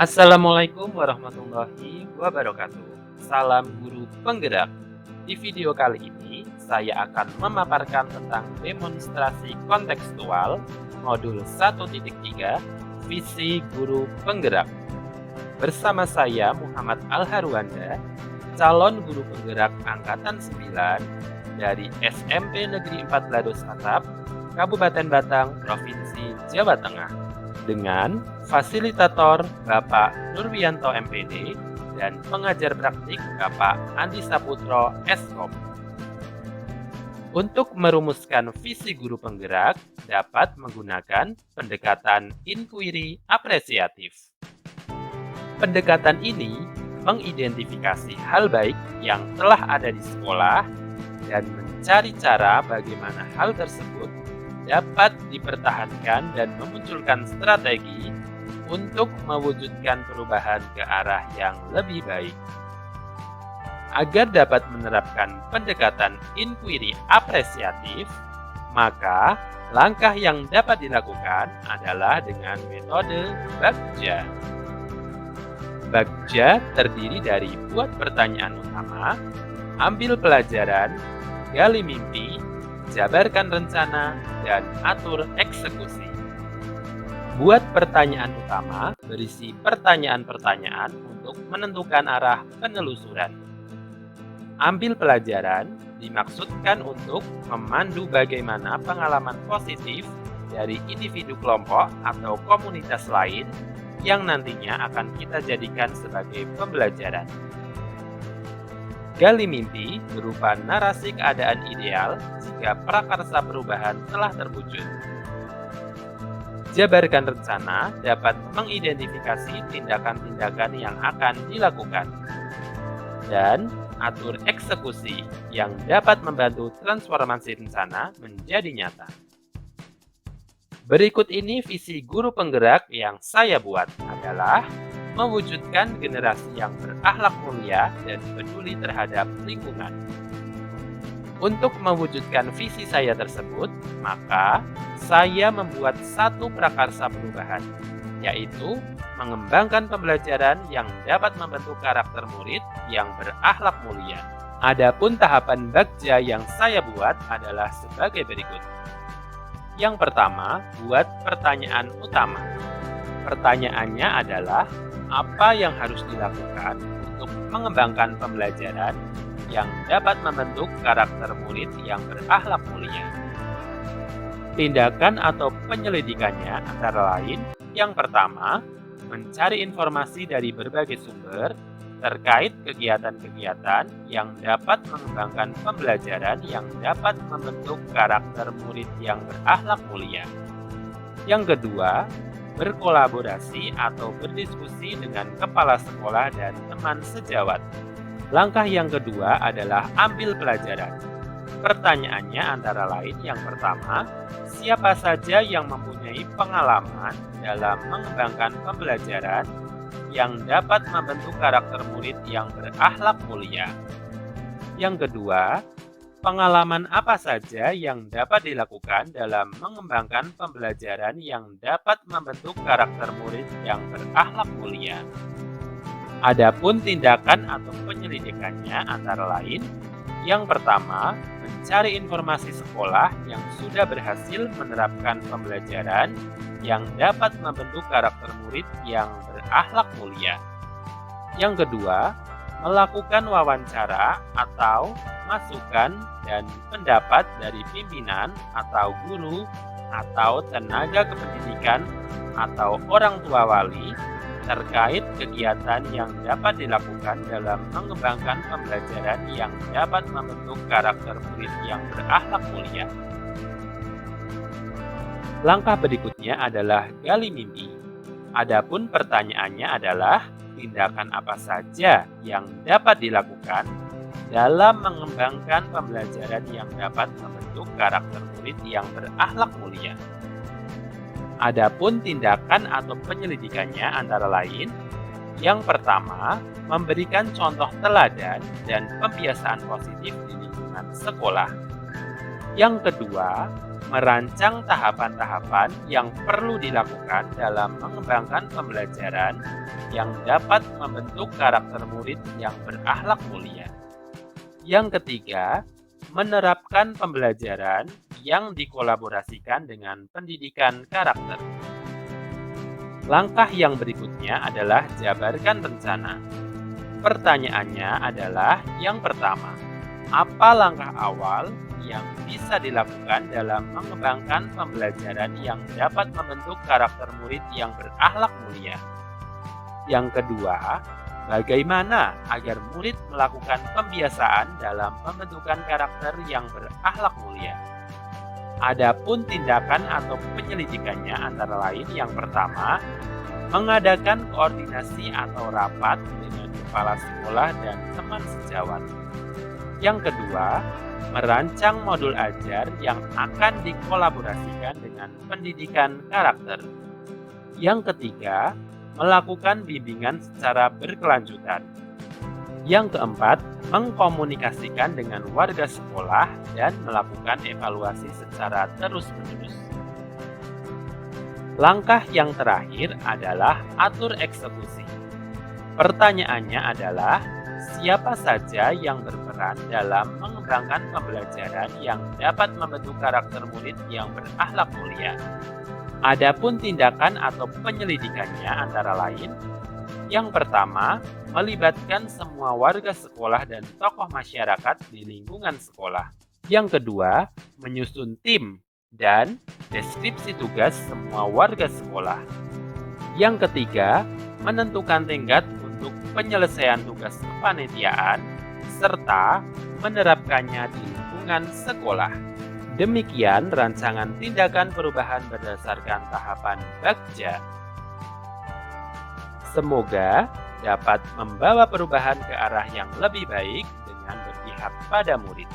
Assalamualaikum warahmatullahi wabarakatuh. Salam guru penggerak. Di video kali ini, saya akan memaparkan tentang demonstrasi kontekstual modul 1.3 Visi Guru Penggerak. Bersama saya Muhammad Al-Harwanda, calon guru penggerak angkatan 9 dari SMP Negeri 4 Lados Atap, Kabupaten Batang, Provinsi Jawa Tengah, dengan fasilitator Bapak Nurwianto MPD dan pengajar praktik Bapak Andi Saputro Eskom. Untuk merumuskan visi guru penggerak dapat menggunakan pendekatan inquiry apresiatif. Pendekatan ini mengidentifikasi hal baik yang telah ada di sekolah dan mencari cara bagaimana hal tersebut dapat dipertahankan dan memunculkan strategi untuk mewujudkan perubahan ke arah yang lebih baik. Agar dapat menerapkan pendekatan inquiry apresiatif, maka langkah yang dapat dilakukan adalah dengan metode Bagja. Bagja terdiri dari buat pertanyaan utama, ambil pelajaran, gali mimpi, jabarkan rencana, dan atur eksekusi. Buat pertanyaan utama berisi pertanyaan-pertanyaan untuk menentukan arah penelusuran. Ambil pelajaran dimaksudkan untuk memandu bagaimana pengalaman positif dari individu kelompok atau komunitas lain yang nantinya akan kita jadikan sebagai pembelajaran. Gali mimpi berupa narasi keadaan ideal jika prakarsa perubahan telah terwujud. Jabarkan rencana dapat mengidentifikasi tindakan-tindakan yang akan dilakukan. Dan atur eksekusi yang dapat membantu transformasi rencana menjadi nyata. Berikut ini visi guru penggerak yang saya buat adalah mewujudkan generasi yang berakhlak mulia dan peduli terhadap lingkungan. Untuk mewujudkan visi saya tersebut, maka saya membuat satu prakarsa perubahan, yaitu mengembangkan pembelajaran yang dapat membentuk karakter murid yang berakhlak mulia. Adapun tahapan Bagja yang saya buat adalah sebagai berikut. Yang pertama, buat pertanyaan utama. Pertanyaannya adalah, apa yang harus dilakukan untuk mengembangkan pembelajaran yang dapat membentuk karakter murid yang berakhlak mulia? Tindakan atau penyelidikannya antara lain, yang pertama, mencari informasi dari berbagai sumber terkait kegiatan-kegiatan yang dapat mengembangkan pembelajaran yang dapat membentuk karakter murid yang berakhlak mulia. Yang kedua, berkolaborasi atau berdiskusi dengan kepala sekolah dan teman sejawat. Langkah yang kedua adalah ambil pelajaran. Pertanyaannya antara lain yang pertama, siapa saja yang mempunyai pengalaman dalam mengembangkan pembelajaran yang dapat membentuk karakter murid yang berakhlak mulia? Yang kedua, pengalaman apa saja yang dapat dilakukan dalam mengembangkan pembelajaran yang dapat membentuk karakter murid yang berakhlak mulia? Adapun tindakan atau penyelidikannya antara lain, yang pertama, mencari informasi sekolah yang sudah berhasil menerapkan pembelajaran yang dapat membentuk karakter murid yang berakhlak mulia. Yang kedua, melakukan wawancara atau masukan dan pendapat dari pimpinan atau guru atau tenaga kependidikan atau orang tua wali terkait kegiatan yang dapat dilakukan dalam mengembangkan pembelajaran yang dapat membentuk karakter murid yang berakhlak mulia. Langkah berikutnya adalah gali mimpi. Adapun pertanyaannya adalah, tindakan apa saja yang dapat dilakukan dalam mengembangkan pembelajaran yang dapat membentuk karakter murid yang berakhlak mulia? Adapun tindakan atau penyelidikannya antara lain, yang pertama, memberikan contoh teladan dan pembiasaan positif di lingkungan sekolah. Yang kedua, merancang tahapan-tahapan yang perlu dilakukan dalam mengembangkan pembelajaran yang dapat membentuk karakter murid yang berakhlak mulia. Yang ketiga, menerapkan pembelajaran yang dikolaborasikan dengan pendidikan karakter. Langkah yang berikutnya adalah jabarkan rencana. Pertanyaannya adalah yang pertama, apa langkah awal yang bisa dilakukan dalam mengembangkan pembelajaran yang dapat membentuk karakter murid yang berakhlak mulia? Yang kedua, bagaimana agar murid melakukan pembiasaan dalam pembentukan karakter yang berakhlak mulia? Adapun tindakan atau penyelidikannya antara lain yang pertama, mengadakan koordinasi atau rapat dengan kepala sekolah dan teman sejawat. Yang kedua, merancang modul ajar yang akan dikolaborasikan dengan pendidikan karakter. Yang ketiga, melakukan bimbingan secara berkelanjutan. Yang keempat, mengkomunikasikan dengan warga sekolah dan melakukan evaluasi secara terus-menerus. Langkah yang terakhir adalah atur eksekusi. Pertanyaannya adalah, siapa saja yang berperan dalam mengembangkan pembelajaran yang dapat membentuk karakter murid yang berakhlak mulia? Adapun tindakan atau penyelidikannya antara lain, yang pertama, melibatkan semua warga sekolah dan tokoh masyarakat di lingkungan sekolah. Yang kedua, menyusun tim dan deskripsi tugas semua warga sekolah. Yang ketiga, menentukan tenggat untuk penyelesaian tugas kepanitiaan serta menerapkannya di lingkungan sekolah. Demikian rancangan tindakan perubahan berdasarkan tahapan Bagja. Semoga dapat membawa perubahan ke arah yang lebih baik dengan berpihak pada murid.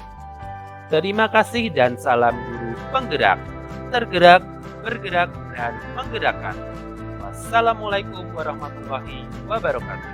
Terima kasih dan salam guru penggerak, tergerak, bergerak, dan menggerakkan. Wassalamualaikum warahmatullahi wabarakatuh.